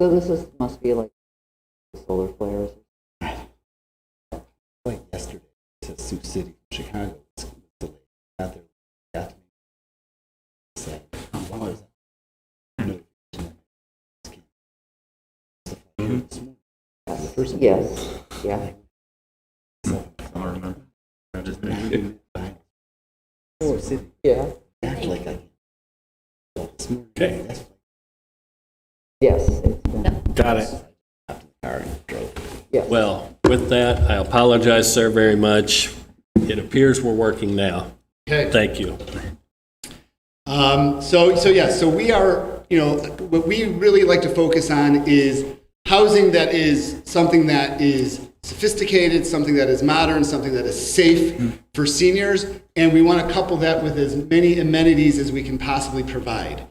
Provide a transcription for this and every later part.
So must be like solar flares. Like yesterday, to Sioux City, Chicago, it's delayed. Out there, got to Yes. Yeah. I remember. Sioux City. Yeah. Act like I. Okay. Yes. It's been, Got it. yes. Well, with that, I apologize, sir, very much. It appears we're working now. Okay. Thank you. So we are, what we really like to focus on is housing that is something that is sophisticated, something that is modern, something that is safe for seniors, and we want to couple that with as many amenities as we can possibly provide.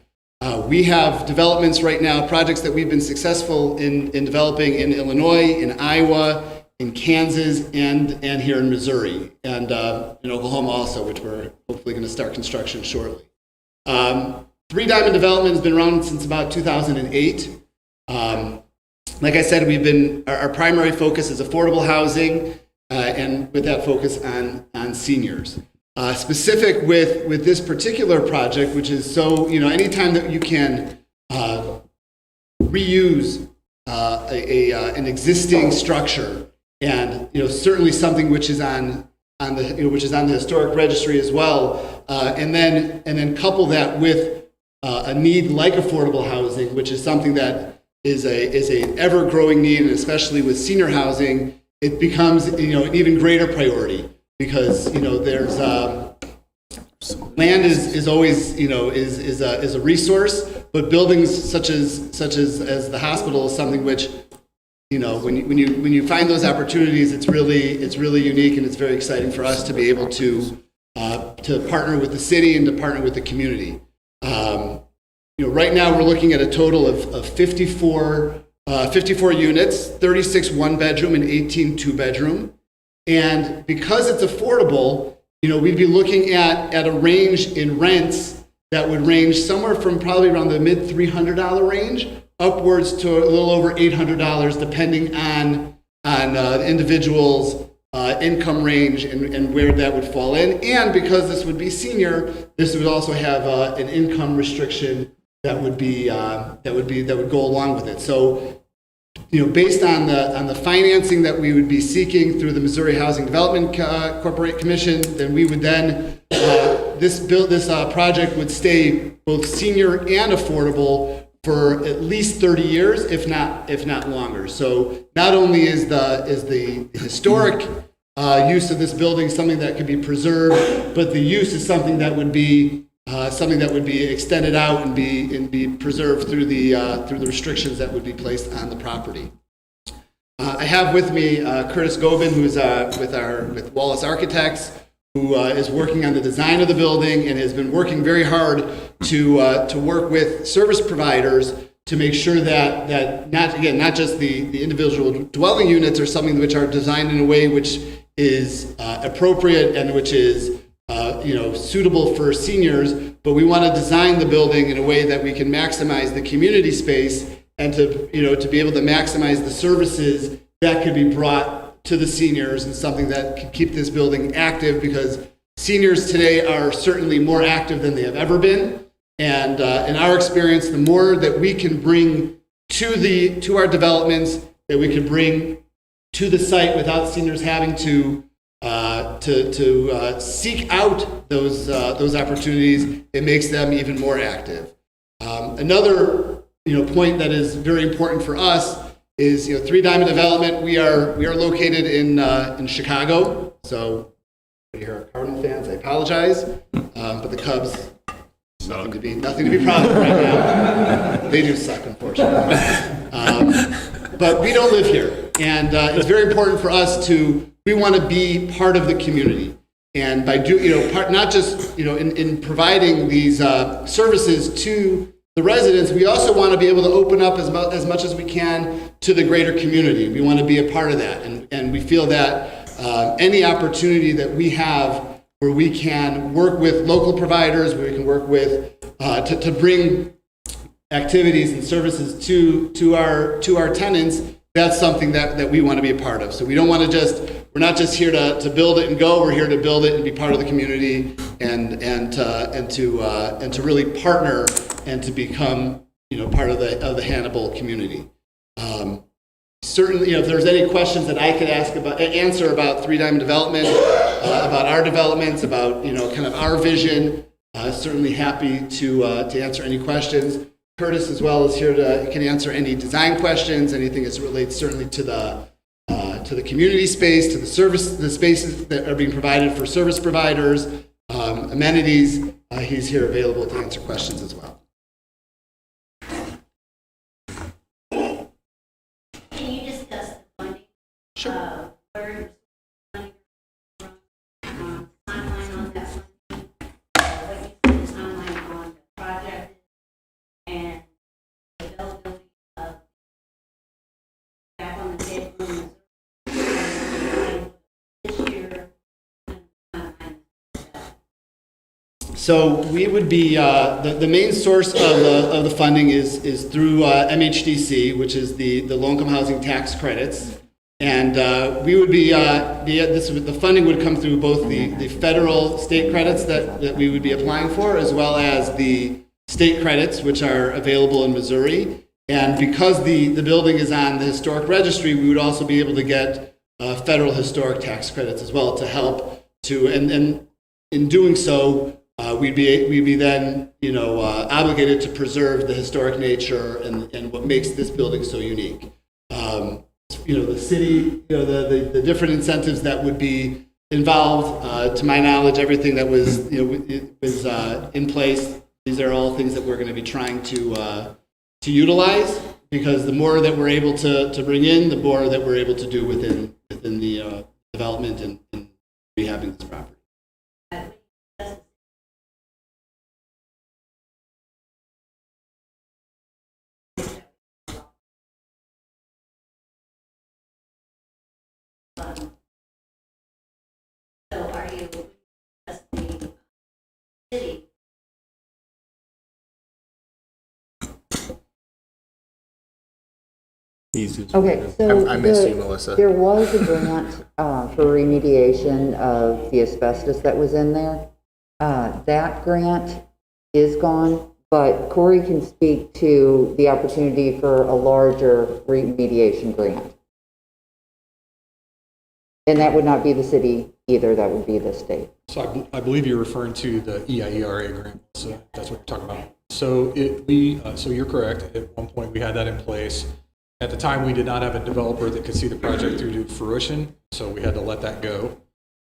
We have developments right now, projects that we've been successful in developing in Illinois, in Iowa, in Kansas, and here in Missouri, and in Oklahoma also, which we're hopefully going to start construction shortly. Three Diamond Development has been around since about 2008. Like I said, our primary focus is affordable housing, and with that focus on seniors. Specific with this particular project, which is anytime that you can reuse an existing structure, and certainly something which is on the historic registry as well, and then couple that with a need like affordable housing, which is something that is an ever-growing need, and especially with senior housing, it becomes an even greater priority because there's land is always is a resource, but buildings such as the hospital is something which when you find those opportunities, it's really unique, and it's very exciting for us to be able to partner with the city and to partner with the community. Right now we're looking at a total of 54 units, 36 one-bedroom and 18 two-bedroom. And because it's affordable, we'd be looking at a range in rents that would range somewhere from probably around the mid $300 range upwards to a little over $800, depending on the individual's income range and where that would fall in. And because this would be senior, this would also have an income restriction that would go along with it. So, based on the financing that we would be seeking through the Missouri Housing Development Corporate Commission, then we would this project would stay both senior and affordable for at least 30 years, if not longer. So not only is the historic use of this building something that could be preserved, but the use is something that would be extended out and be preserved through the restrictions that would be placed on the property. I have with me Curtis Gobin, who's with Wallace Architects, who is working on the design of the building and has been working very hard to work with service providers to make sure that not just the individual dwelling units are something which are designed in a way which is appropriate and which is suitable for seniors, but we want to design the building in a way that we can maximize the community space and to be able to maximize the services that could be brought to the seniors, and something that can keep this building active, because seniors today are certainly more active than they have ever been. And in our experience, the more that we can bring to our developments, that we can bring to the site without seniors having to seek out those opportunities, it makes them even more active. Another point that is very important for us is Three Diamond Development. We are located in Chicago. So if you are Cardinal fans, I apologize, but the Cubs, nothing to be proud of right now. They do suck, unfortunately. But we don't live here, and it's very important for us we want to be part of the community, and by not just in providing these services to the residents, we also want to be able to open up as much as we can to the greater community. We want to be a part of that, and we feel that any opportunity that we have where we can work with local providers, where we can work with to bring activities and services to our tenants, that's something that we want to be a part of. So we don't want to we're not just here to build it and go. We're here to build it and be part of the community and to really partner and to become part of the Hannibal community. Certainly, if there's any questions that I could answer about Three Diamond Development, about our developments, about kind of our vision, certainly happy to answer any questions. Curtis as well is here can answer any design questions, anything as it relates certainly to the community space, to the spaces that are being provided for service providers, amenities. He's here available to answer questions as well. Can you discuss the funding? Sure. Where funding from, timeline on that funding, what you see the timeline on the project, and the availability of back on the table this year. So we would be the main source of the funding is through MHDC, which is the low-income housing tax credits, and we would be the funding would come through both the federal state credits that we would be applying for, as well as the state credits, which are available in Missouri. And because the building is on the historic registry, we would also be able to get federal historic tax credits as well to help and in doing so. We'd be then obligated to preserve the historic nature and what makes this building so unique. The city, the different incentives that would be involved. To my knowledge, everything that was was in place. These are all things that we're going to be trying to utilize, because the more that we're able to bring in, the more that we're able to do within the development and rehabbing this property. So are you just the city? Okay, so I miss you, Melissa. there was a grant for remediation of the asbestos that was in there. That grant is gone, but Corey can speak to the opportunity for a larger remediation grant. And that would not be the city either, that would be the state. So I believe you're referring to the EIERA grant, so that's what you're talking about. So so you're correct. At one point, we had that in place. At the time, we did not have a developer that could see the project through to fruition, so we had to let that go.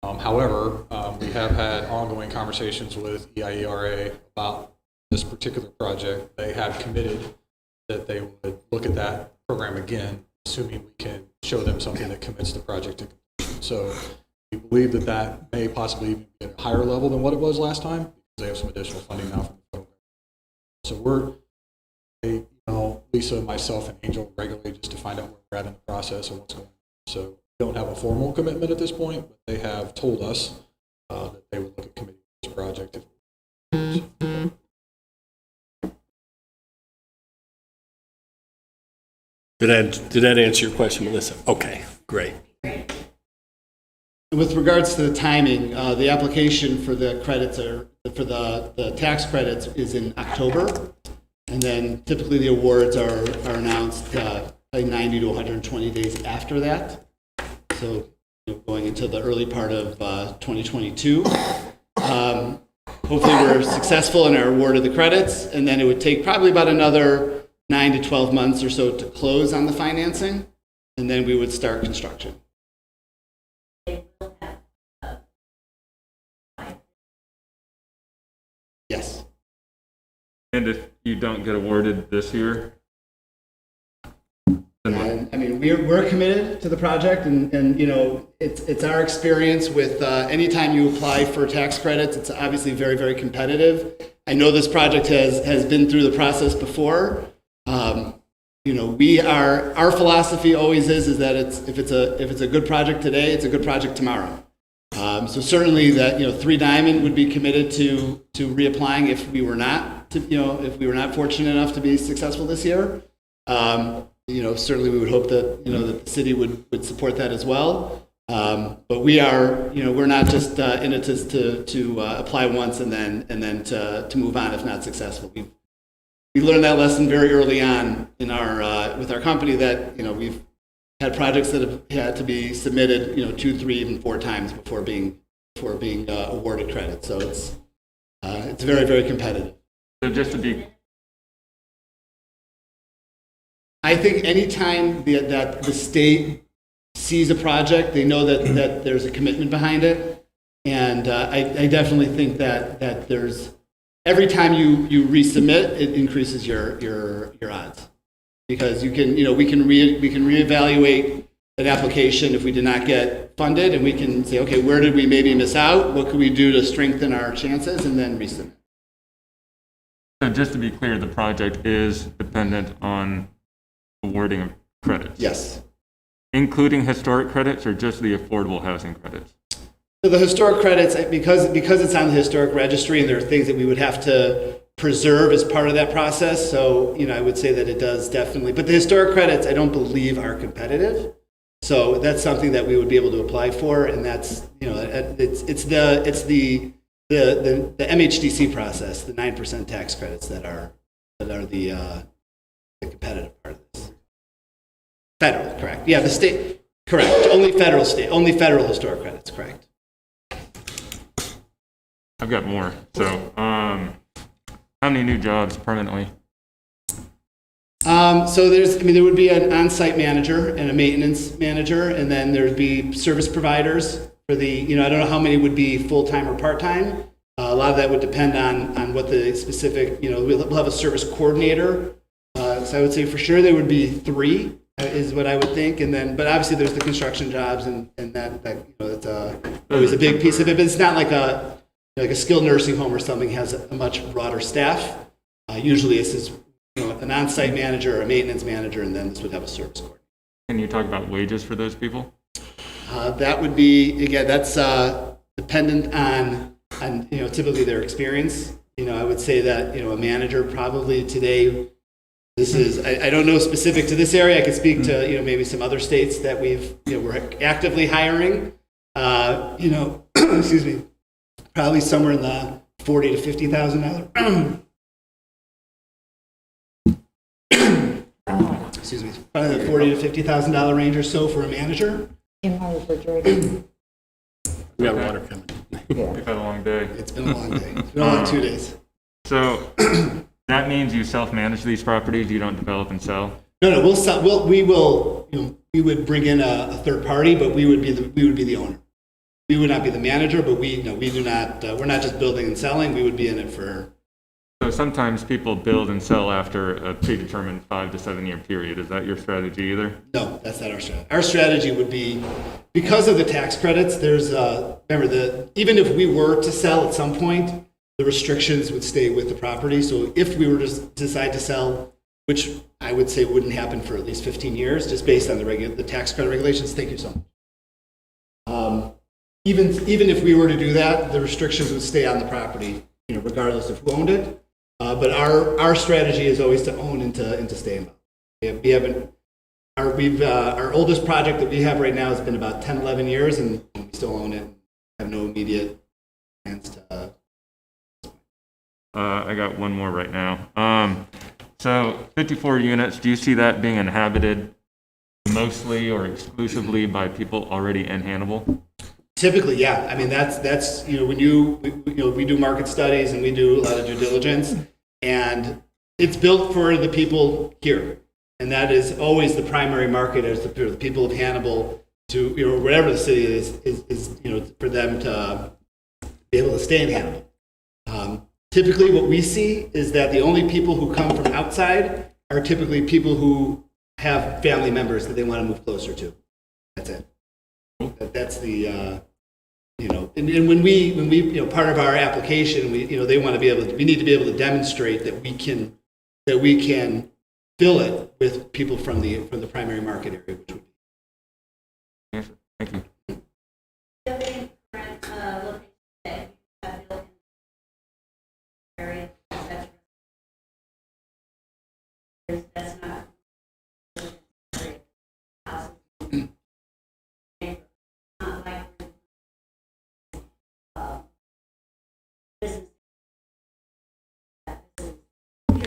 However, we have had ongoing conversations with EIERA about this particular project. They have committed that they would look at that program again, assuming we can show them something that commits the project to completion. So we believe that may possibly even be at a higher level than what it was last time, because they have some additional funding now from the federal government. So Lisa, myself, and Angel regularly just to find out where we're at in the process and what's going on. So we don't have a formal commitment at this point, but they have told us that they would look at committing this project. Did that answer your question, Melissa? Okay, great. With regards to the timing, the application for the credits for the tax credits is in October, and then typically the awards are announced 90 to 120 days after that. So going into the early part of 2022. Hopefully we're successful in our award of the credits, and then it would take probably about another 9 to 12 months or so to close on the financing, and then we would start construction. Yes. And if you don't get awarded this year? I mean, we're committed to the project, and it's our experience with anytime you apply for tax credits, it's obviously very, very competitive. I know this project has been through the process before. Our philosophy always is that if it's a good project today, it's a good project tomorrow. So certainly that Three Diamond would be committed to reapplying if we were not. if we were not fortunate enough to be successful this year, certainly we would hope that, that the city would support that as well. But we are, we're not just in it to apply once and then to move on if not successful. We learned that lesson very early on in our with our company that we've had projects that have had to be submitted 2, 3, even 4 times before being awarded credit. So it's very, very competitive. So just to be, I think anytime that the state sees a project, they know that there's a commitment behind it, and I definitely think that there's every time you resubmit, it increases your odds because we can reevaluate an application if we did not get funded, and we can say, okay, where did we maybe miss out? What could we do to strengthen our chances, and then resubmit. so just to be clear, the project is dependent on awarding of credits? Yes. Including historic credits or just the affordable housing credits? So the historic credits, because it's on the historic registry, and there are things that we would have to preserve as part of that process. So I would say that it does definitely. But the historic credits, I don't believe are competitive. So that's something that we would be able to apply for, and that's it's the MHDC process, the 9% tax credits that are the competitive part of this. Federal, correct? Yeah, the state, correct. Only federal historic credits, correct. I've got more. So, how many new jobs permanently? So there would be an on-site manager and a maintenance manager, and then there'd be service providers for the, I don't know how many would be full-time or part-time. A lot of that would depend on what the specific, we'll have a service coordinator. So I would say for sure there would be 3 is what I would think. And then, but obviously there's the construction jobs and that that's always a big piece of it, but it's not like a skilled nursing home or something has a much broader staff. Usually it's just, an on-site manager or a maintenance manager, and then this would have a service coordinator. Can you talk about wages for those people? That would be, again, that's dependent on typically their experience. I would say that, a manager probably today, this is, I don't know specific to this area. I could speak to, maybe some other states that we're actively hiring, excuse me, probably somewhere in the $40,000 to $50,000. Excuse me, probably the $40,000 to $50,000 range or so for a manager. In my refrigerator. We got water coming. Yeah. You've had a long day. It's been a long day. It's been a long 2 days. So that means you self-manage these properties, you don't develop and sell? No, we'll sell. We would bring in a third party, but we would be the owner. We would not be the manager, but we do not. We're not just building and selling. We would be in it for. So sometimes people build and sell after a predetermined 5 to 7 year period. Is that your strategy either? No, that's not our strategy. Our strategy would be, because of the tax credits, there's, remember, even if we were to sell at some point, the restrictions would stay with the property. So if we were to decide to sell, which I would say wouldn't happen for at least 15 years, just based on the tax credit regulations, thank you so much. Even if we were to do that, the restrictions would stay on the property, regardless of who owned it. But our strategy is always to own and to stay involved. Our oldest project that we have right now has been about 10, 11 years, and we still own it. Have no immediate plans to. I got one more right now. So 54 units, do you see that being inhabited mostly or exclusively by people already in Hannibal? Typically, yeah. I mean, that's when we do market studies and we do a lot of due diligence, and it's built for the people here, and that is always the primary market is the people of Hannibal to whatever the city is for them to be able to stay in Hannibal. Typically, what we see is that the only people who come from outside are typically people who have family members that they want to move closer to. That's it. That's the and when we part of our application, we they want to be able to, we need to be able to demonstrate that we can fill it with people from the primary market area, which would be. Yes, thank you.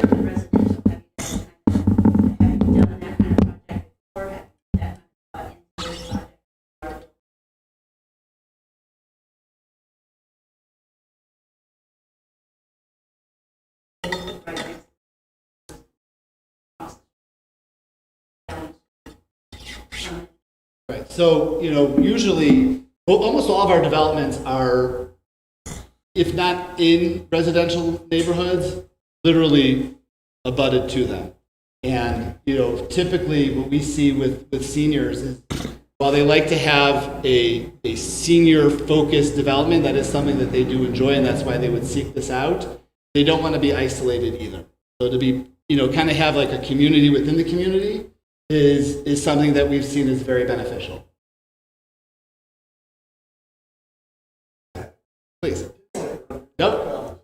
different residential, have you done that kind of project before? Have you done that kind of thought into this project? Right. So, usually, well, almost all of our developments are, if not in residential neighborhoods, literally abutted to them. And, typically what we see with seniors is while they like to have a senior focused development, that is something that they do enjoy and that's why they would seek this out. They don't want to be isolated either. So to be, kind of have like a community within the community is something that we've seen as very beneficial. Please. Nope.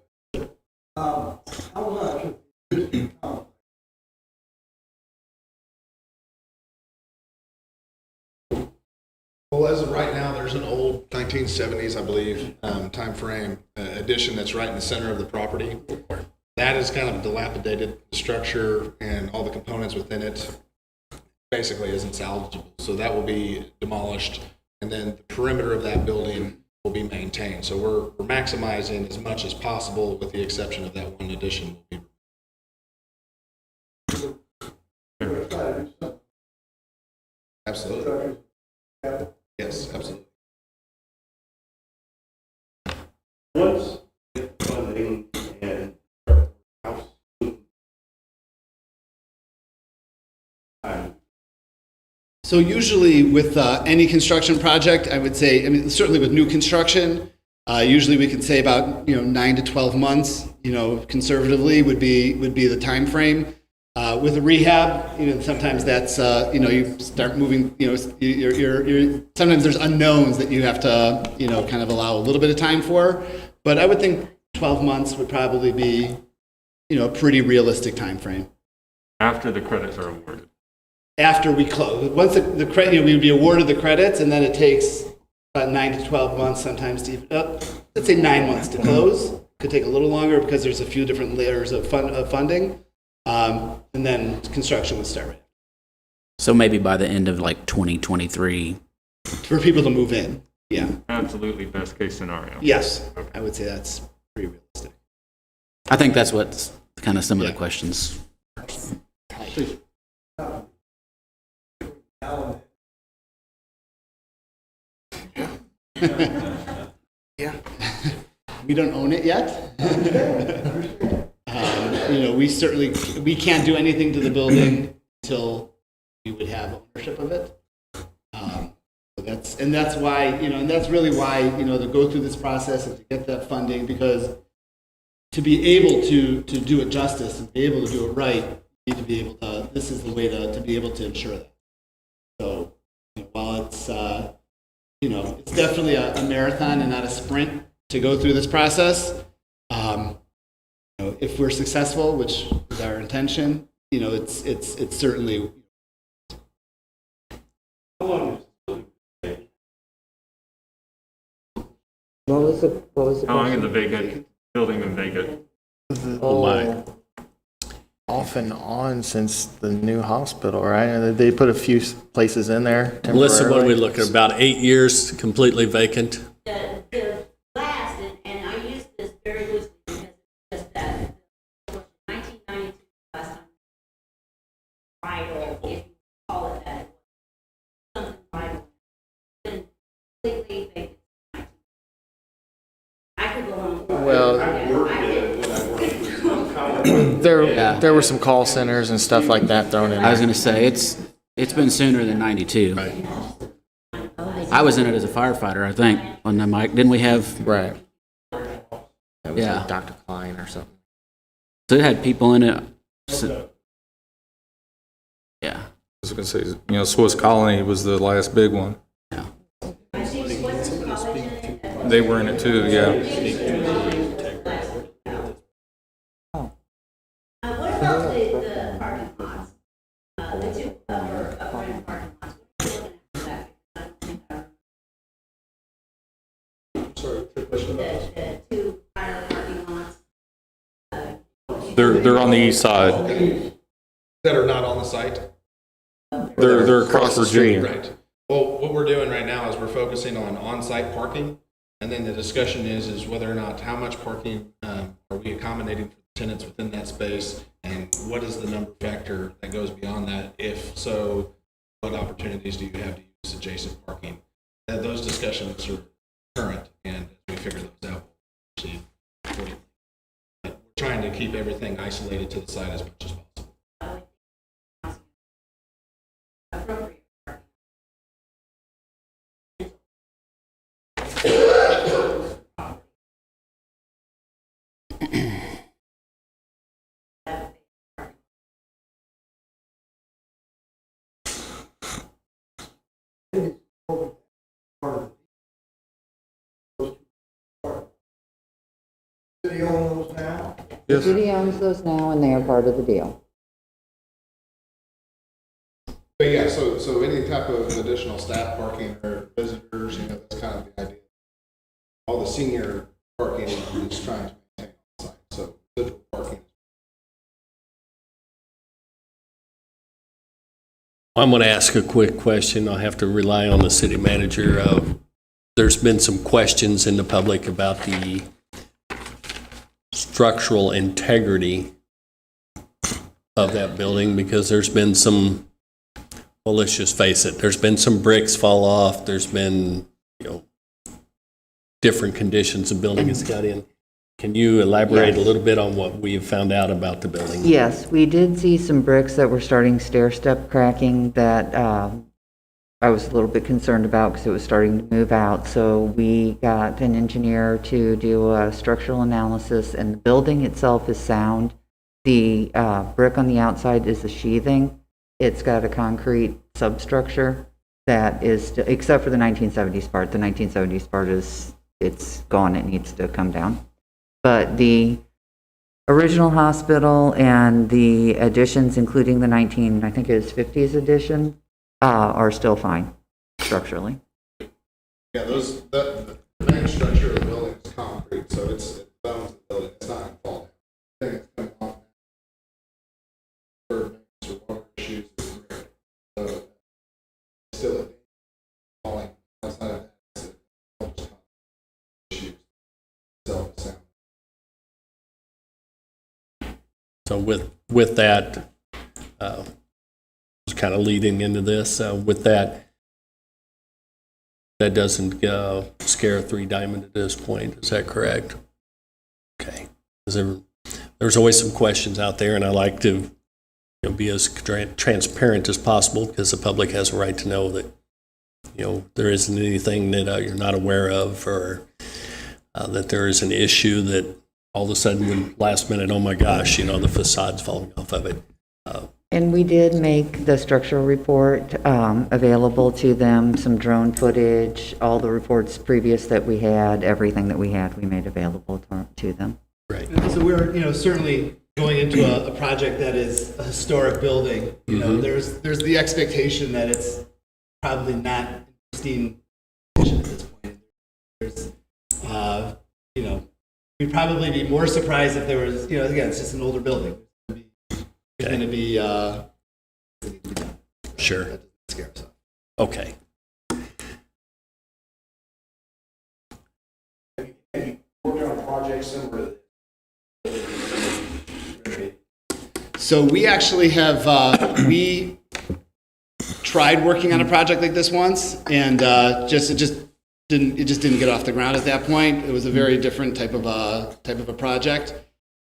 Well, as of right now, there's an old 1970s, I believe, time frame addition that's right in the center of the property. That is kind of a dilapidated structure, and all the components within it basically isn't salvageable. So that will be demolished, and then the perimeter of that building will be maintained. So we're maximizing as much as possible, with the exception of that one addition. Absolutely. Yes, absolutely. What's funding and house? So usually with any construction project, I would say, certainly with new construction, usually we can say about 9 to 12 months, conservatively would be the time frame. With a rehab, sometimes that's you start moving. You're sometimes there's unknowns that you have to kind of allow a little bit of time for. But I would think 12 months would probably be a pretty realistic time frame. After the credits are awarded. After we close, once the credit, we would be awarded the credits, and then it takes about 9 to 12 months sometimes to let's say 9 months to close. Could take a little longer because there's a few different layers of funding. And then construction would start. So maybe by the end of like 2023. For people to move in, yeah. Absolutely best case scenario. Yes, I would say that's pretty realistic. I think that's what's kind of some of the questions. Yeah. We don't own it yet. We can't do anything to the building until we would have ownership of it. That's why, and that's really why, to go through this process and to get that funding, because to be able to do it justice and be able to do it right, you need to be able to, this is the way to be able to ensure that. So while it's, it's definitely a marathon and not a sprint to go through this process, if we're successful, which is our intention, it's certainly. How long is it? What was the How long has question? the vacant building been vacant? Oh, my. Off and on since the new hospital, right? They put a few places in there Melissa, what are we temporarily. looking at? About 8 years completely vacant? The last, and I use this very loosely because it's just that 1992 last time vital, if you call it that, something vital, been completely vacant. I could go on. Well, Yeah. there were some call centers and stuff like that thrown in. I was going to say, it's been sooner than 92. I was in it as a firefighter, I think, on the mic. Didn't we have, Right. That was Yeah. like Dr. Klein or something. so it had people in it. So, yeah. I was going to say, Swiss Colony was the last big one. I think what's the college in it? They were in it too, yeah. What about the parking lots? The two apartment parking lots. What are you looking at for that? I don't think Sorry, your question about the two prior parking lots. You They're on the east side. That are not on the site? They're across Virginia. Right. Well, what we're doing right now is we're focusing on on-site parking, and then the discussion is whether or not, how much parking are we accommodating for tenants within that space, and what is the number factor that goes beyond that? If so, what opportunities do you have to use adjacent parking? Those discussions are current, and as we figure those out, we'll proceed accordingly. But we're trying to keep everything isolated to the site as much as possible. The city owns those now, and they are part of the deal. But yeah, so any type of additional staff parking or visitors, that's kind of the idea. All the senior parking is trying to maintain on site, so visitor parking. I'm going to ask a quick question. I'll have to rely on the city manager. There's been some questions in the public about the structural integrity of that building because there's been some, well, let's just face it, there's been some bricks fall off. There's been, different conditions the building has got in. Can you elaborate a little bit on what we have found out about the building? Yes, we did see some bricks that were starting stair-step cracking that I was a little bit concerned about because it was starting to move out. So we got an engineer to do a structural analysis, and the building itself is sound. The brick on the outside is a sheathing. It's got a concrete substructure that is, except for the 1970s part. The 1970s part it's gone. It needs to come down. But the original hospital and the additions, including the 50s addition, are still fine structurally. Yeah, the main structure of the building is concrete, so it bones the building. It's not going to fall down. I think it's coming off for water issues. So still falling outside of that. Issues. So with that, was kind of leading into this. With that doesn't scare Three Diamond at this point. Is that correct? Okay. There's always some questions out there, and I like to be as transparent as possible because the public has a right to know that there isn't anything that you're not aware of, or that there is an issue that all of a sudden, when last minute, oh my gosh, the facade's falling off of it. And we did make the structural report available to them, some drone footage, all the reports previous that we had, everything that we had, we made available to them. Right. So we're, certainly going into a project that is a historic building. There's the expectation that it's probably not in pristine condition at this point. There's, we'd probably be more surprised if there was, again, it's just an older building. It's going to be, sure. That doesn't scare us off. Okay. Working on projects similar to So we actually have, we tried working on a project like this once, and it just didn't get off the ground at that point. It was a very different type of a project.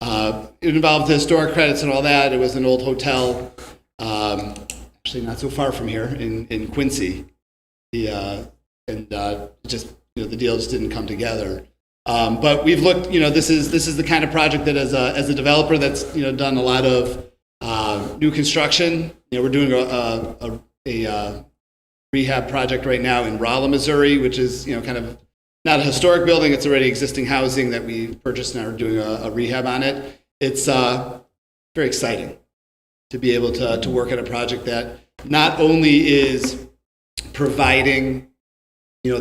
It involved historic credits and all that. It was an old hotel, actually not so far from here in Quincy. The deal just didn't come together. But we've looked. This is the kind of project that as a developer that's done a lot of new construction. We're doing a rehab project right now in Rolla, Missouri, which is kind of not a historic building. It's already existing housing that we purchased and are doing a rehab on it. It's very exciting to be able to work at a project that not only is providing for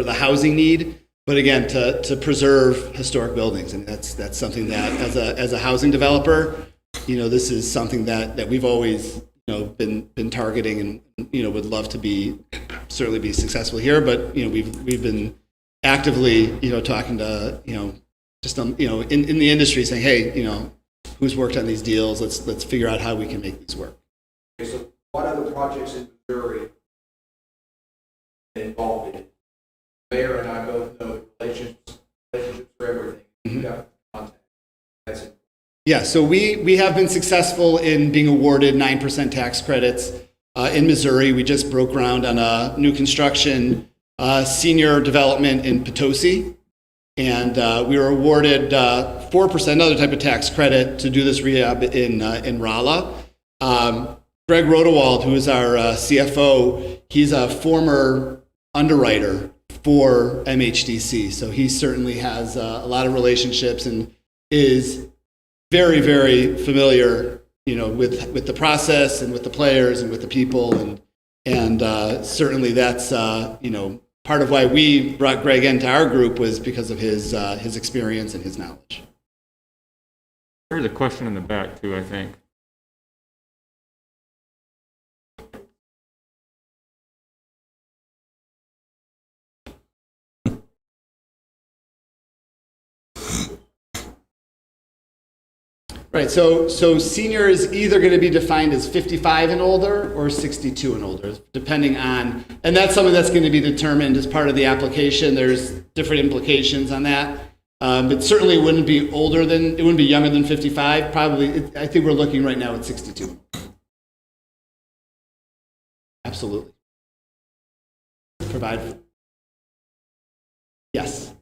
the housing need, but again, to preserve historic buildings. And that's something that as a housing developer, this is something that we've always, been targeting and, would love to certainly be successful here. But, we've been actively, talking to, just, in the industry saying, hey, who's worked on these deals? Let's figure out how we can make these work. Okay, so what other projects in Missouri involved in it? Mayor and I both know relationships for everything. You got contact. That's it. Yeah, so we have been successful in being awarded 9% tax credits in Missouri. We just broke ground on a new construction senior development in Potosi. And we were awarded 4%, another type of tax credit, to do this rehab in Rolla. Greg Rodewald, who is our CFO, he's a former underwriter for MHDC. So he certainly has a lot of relationships and is very, very familiar, with the process and with the players and with the people. And certainly that's, part of why we brought Greg into our group was because of his experience and his knowledge. There's a question in the back too, I think. Right, so senior is either going to be defined as 55 and older or 62 and older, depending on, and that's something that's going to be determined as part of the application. There's different implications on that. But certainly it wouldn't be younger than 55. Probably, I think we're looking right now at 62. Absolutely. Provide. Yes.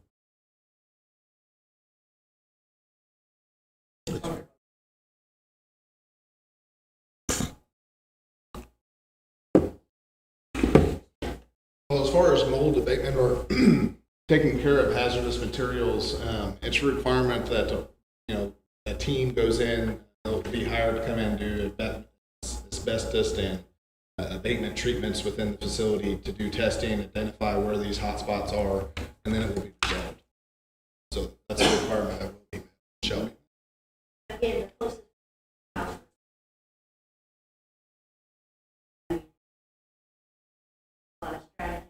Well, as far as mold abatement or taking care of hazardous materials, it's a requirement that a team goes in. They'll be hired to come in and do asbestos and abatement treatments within the facility to do testing, identify where these hot spots are, and then it will be resolved. So that's a requirement that will be met. Shelby. Again, the closest house. A lot of strategy.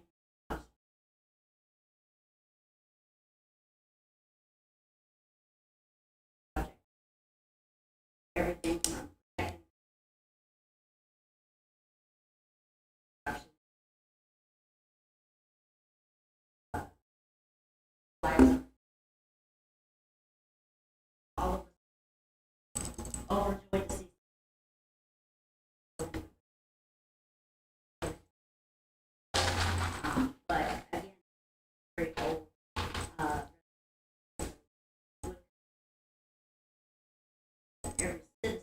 Everything from all of overjoyed to see. But again, very old. Every citizen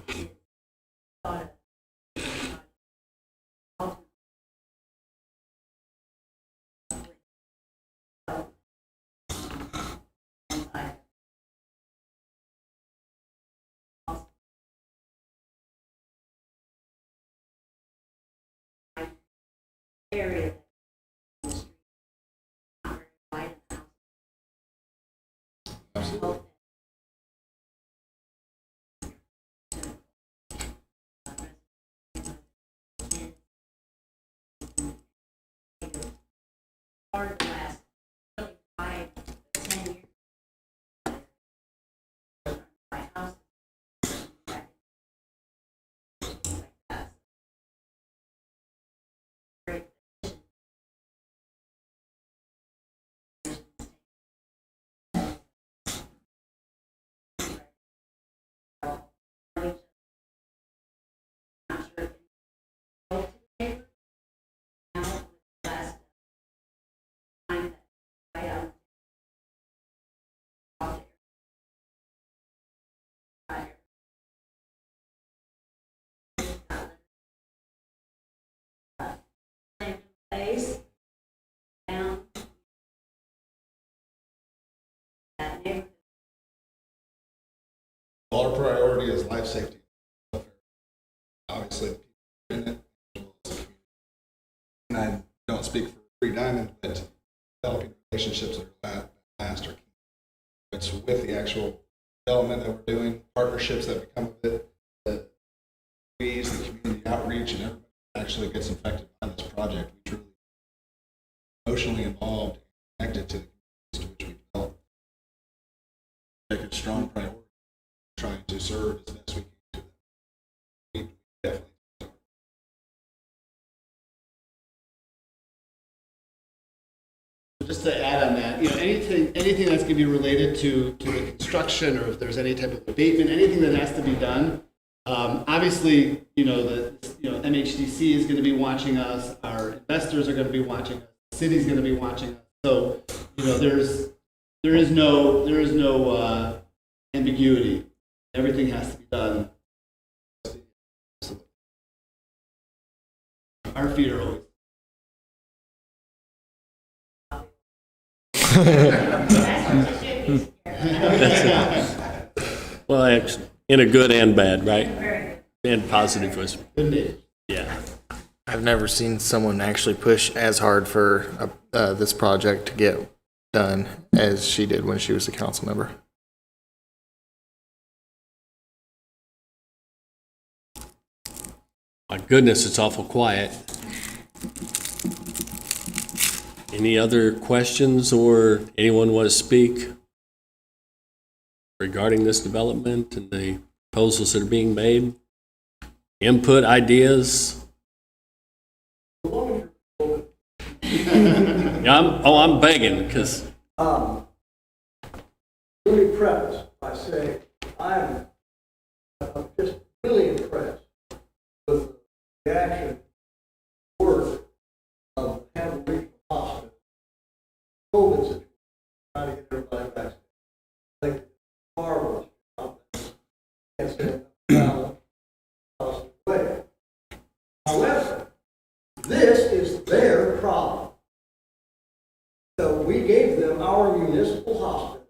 is thought of. Area. Absolutely. Part of the last really 5 to 10 years. My house. Great. Not sure. Now, last time that I place down that neighborhood. Well, our priority is life safety. Obviously, the people in it, as well as the community. And I don't speak for Free Diamond, but developing relationships that last are key. It's with the actual development that we're doing, partnerships that become of it, the fees, the community outreach, and everybody actually gets infected by this project. We truly emotionally involved and connected to the communities to which we develop. Take a strong priority, trying to serve as best we can to them. We definitely. Just to add on that, anything that's going to be related to the construction, or if there's any type of abatement, anything that has to be done. Obviously, MHDC is going to be watching us. Our investors are going to be watching us. The city's going to be watching us. So, there is no ambiguity. Everything has to be done. Our feet are always. Well, actually, in a good and bad, right? And positive was, yeah. I've never seen someone actually push as hard for this project to get done as she did when she was a council member. My goodness, it's awful quiet. Any other questions or anyone want to speak regarding this development and the proposals that are being made? Input, ideas? I'm begging because. Let me preface by saying I'm just really impressed with the action work of Hannibal Regional Hospital. COVID situation, trying to get everybody vaccinated. I think it's marvelous job. Can't say it way. However, this is their problem. So we gave them our municipal hospital,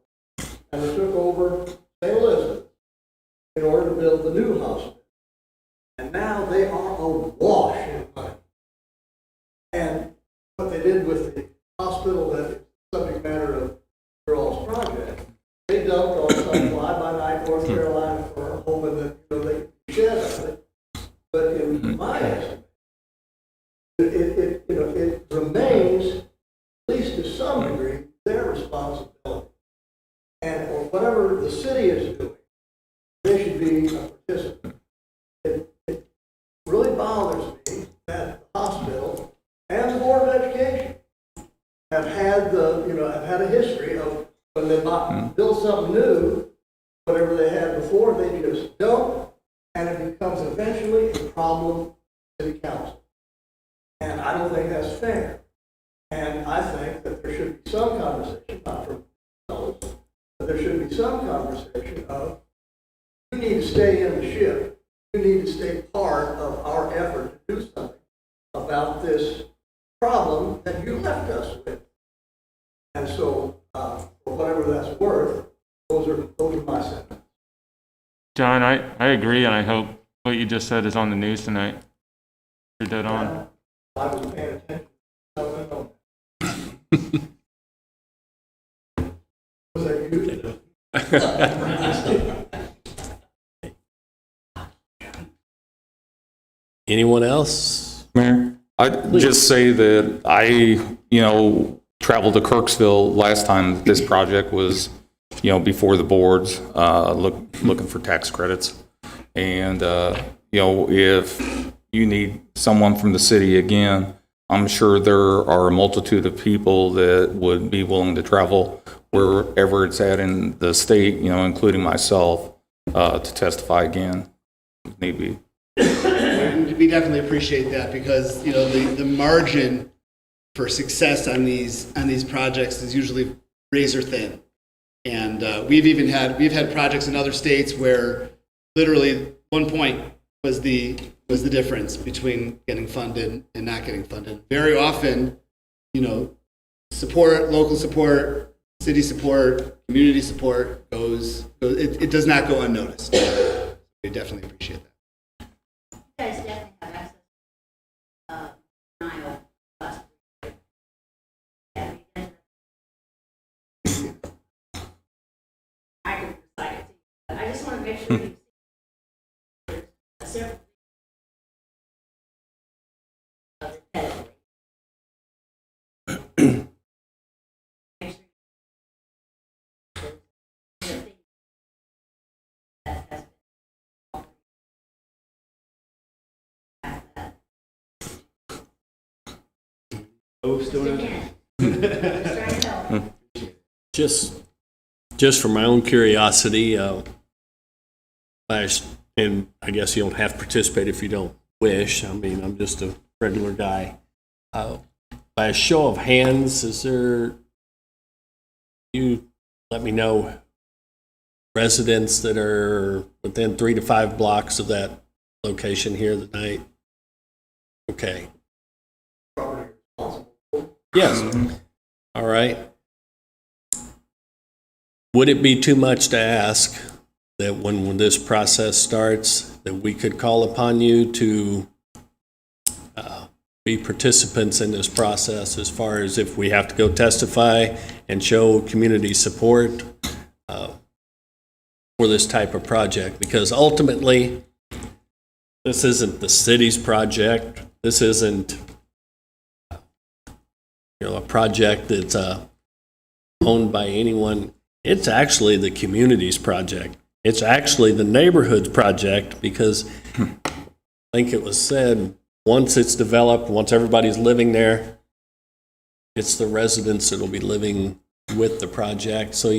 and we took over St. Elizabeth in order to build the new hospital. And now they are awash in money. And what they did with the hospital that is subject matter of your all's project, they dumped on some fly-by-night North Carolina firm, hoping that they could shed of it. But in my estimate, it remains, at least to some degree, their responsibility. And for whatever the city is doing, they should be a participant. It really bothers me that the hospital and the Board of Education have had a history of when they build something new, whatever they had before, they just don't, and it becomes eventually a problem to the council. And I don't think that's fair. And I think that there should be some conversation, not from fellows, but there should be some conversation of, you need to stay in the ship. You need to stay part of our effort to do something about this problem that you left us with. And so, for whatever that's worth, those are my sentiments. John, I agree, and I hope what you just said is on the news tonight. You're dead on. I was paying attention. Was that you? Anyone else? Mayor, I'd just say that I, traveled to Kirksville last time this project was, before the boards, looking for tax credits. And, if you need someone from the city again, I'm sure there are a multitude of people that would be willing to travel wherever it's at in the state, including myself, to testify again, if need be. We definitely appreciate that because the margin for success on these projects is usually razor thin, and we've had projects in other states where literally 1 point was the difference between getting funded and not getting funded. Very often, support, local support, city support, community support goes it does not go unnoticed. We definitely appreciate that. You guys definitely have access to denial. Yeah, sure you several of the pedigree. Make sure you- that has Just for my own curiosity, and I guess you don't have to participate if you don't wish. I mean, I'm just a regular guy. By a show of hands, you let me know residents that are within 3 to 5 blocks of that location here tonight? Okay. Yes. All right. Would it be too much to ask that when this process starts, that we could call upon you to be participants in this process as far as if we have to go testify and show community support for this type of project? Because ultimately, this isn't the city's project. This isn't a project that's owned by anyone. It's actually the community's project. It's actually the neighborhood's project because I think it was said, once it's developed, once everybody's living there, it's the residents that'll be living with the project. So,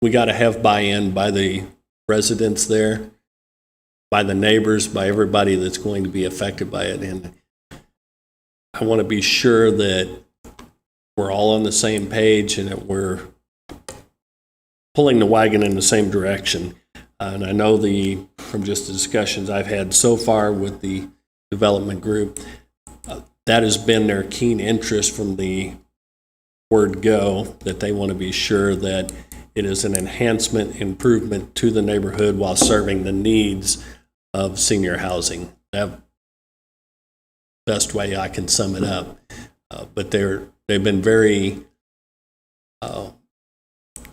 we got to have buy-in by the residents there, by the neighbors, by everybody that's going to be affected by it. And I want to be sure that we're all on the same page and that we're pulling the wagon in the same direction. And I know from just the discussions I've had so far with the development group, that has been their keen interest from the word go, that they want to be sure that it is an enhancement, improvement to the neighborhood while serving the needs of senior housing. That best way I can sum it up. But they've been very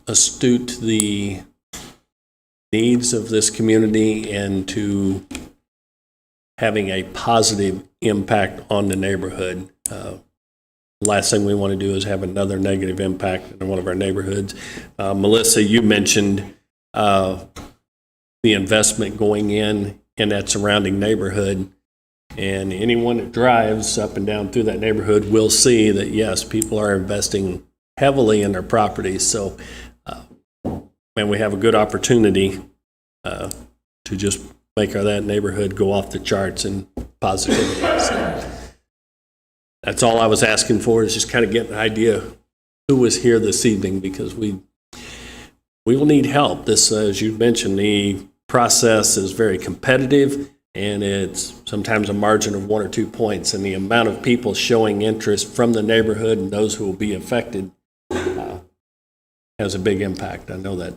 astute to the needs of this community and to having a positive impact on the neighborhood. Last thing we want to do is have another negative impact in one of our neighborhoods. Melissa, you mentioned the investment going in that surrounding neighborhood. And anyone that drives up and down through that neighborhood will see that, yes, people are investing heavily in their properties. So, man, we have a good opportunity to just make that neighborhood go off the charts in positivity. So that's all I was asking for, is just kind of get an idea who was here this evening, because we will need help. This, as you mentioned, the process is very competitive, and it's sometimes a margin of 1 or 2 points, and the amount of people showing interest from the neighborhood and those who will be affected has a big impact. I know that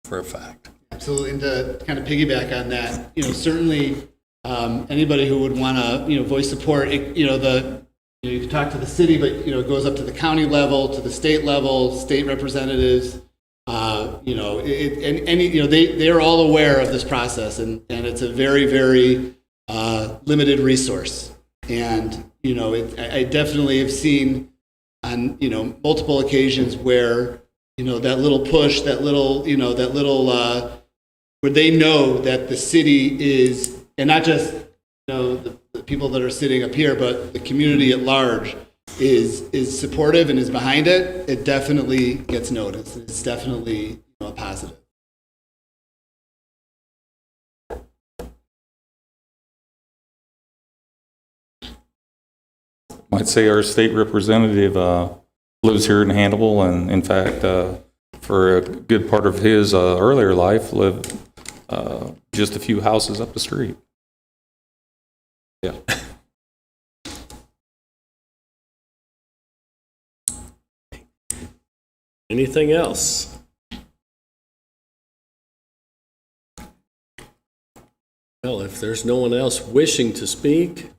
for a fact. Absolutely, and to kind of piggyback on that, certainly anybody who would want to, voice support, you can talk to the city, but it goes up to the county level, to the state level, state representatives. They are all aware of this process, and it's a very, very limited resource. And I definitely have seen on multiple occasions where that little push, where they know that the city is, and not just the people that are sitting up here, but the community at large is supportive and is behind it. It definitely gets noticed. It's definitely a positive. Might say our state representative lives here in Hannibal, and in fact, for a good part of his earlier life, lived just a few houses up the street. Yeah. Anything else? Well, if there's no one else wishing to speak,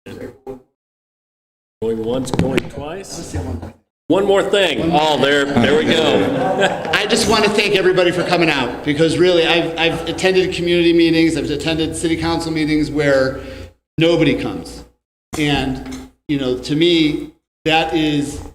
going once, going twice. One more thing. Oh, there we go. I just want to thank everybody for coming out, because really, I've attended community meetings, I've attended city council meetings where nobody comes. And, you know, to me, that is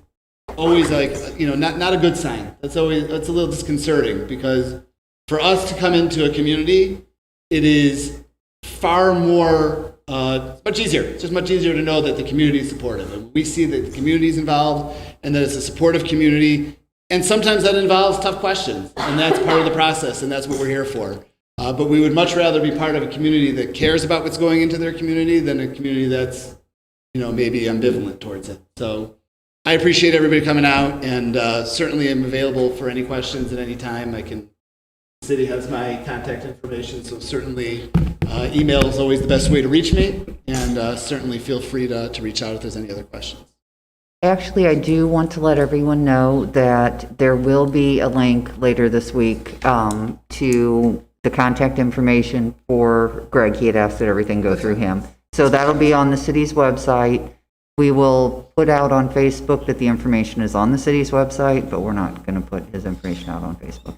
always like, you know, not a good sign. That's a little disconcerting, because for us to come into a community, it is far more, much easier. It's just much easier to know that the community is supportive. And we see that the community is involved and that it's a supportive community. And sometimes that involves tough questions. And that's part of the process, and that's what we're here for. But we would much rather be part of a community that cares about what's going into their community than a community that's, you know, maybe ambivalent towards it. So I appreciate everybody coming out, and certainly am available for any questions at any time. The city has my contact information, so certainly email is always the best way to reach me, and certainly feel free to reach out if there's any other questions. Actually, I do want to let everyone know that there will be a link later this week to the contact information for Greg. He had asked that everything go through him. So that'll be on the city's website. We will put out on Facebook that the information is on the city's website, but we're not going to put his information out on Facebook.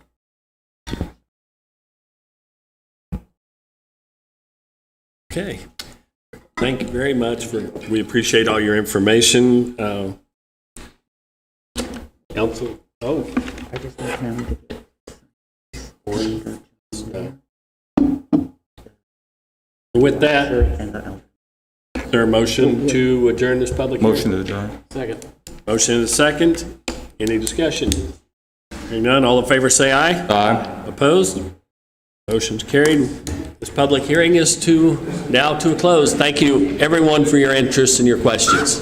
Okay. Thank you very much we appreciate all your information. Council, I just need him to get with that, is there a motion to adjourn this public hearing? Motion to adjourn. Second. Motion and a second. Any discussion? Hearing none, all in favor say aye. Aye. Opposed? Motion's carried. This public hearing is now to a close. Thank you, everyone, for your interest and your questions.